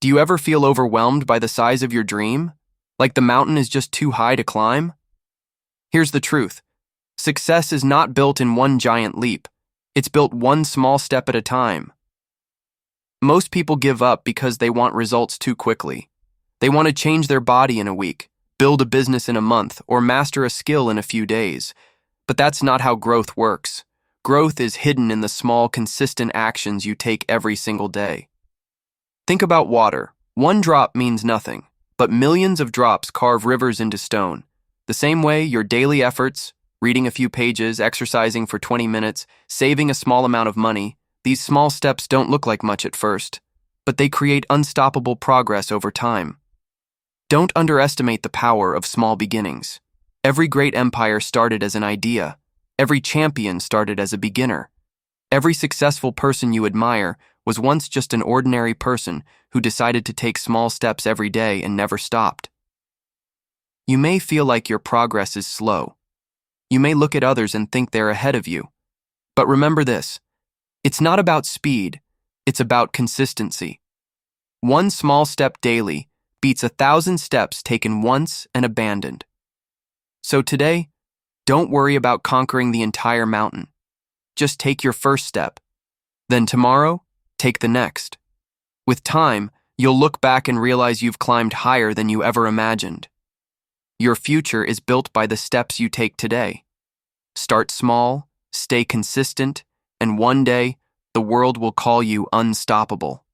Do you ever feel overwhelmed by the size of your dream? Like the mountain is just too high to climb? Here's the truth. Success is not built in one giant leap. It's built one small step at a time. Most people give up because they want results too quickly. They want to change their body in a week, build a business in a month, or master a skill in a few days. But that's not how growth works. Growth is hidden in the small, consistent actions you take every single day. Think about water. One drop means nothing, but millions of drops carve rivers into stone. The same way your daily efforts, reading a few pages, exercising for 20 minutes, saving a small amount of money, these small steps don't look like much at first, but they create unstoppable progress over time. Don't underestimate the power of small beginnings. Every great empire started as an idea. Every champion started as a beginner. Every successful person you admire was once just an ordinary person who decided to take small steps every day and never stopped. You may feel like your progress is slow. You may look at others and think they're ahead of you. But remember this, it's not about speed, it's about consistency. One small step daily beats 1,000 steps taken once and abandoned. So today, don't worry about conquering the entire mountain. Just take your first step. Then tomorrow, take the next. With time, you'll look back and realize you've climbed higher than you ever imagined. Your future is built by the steps you take today. Start small, stay consistent, and one day, the world will call you unstoppable.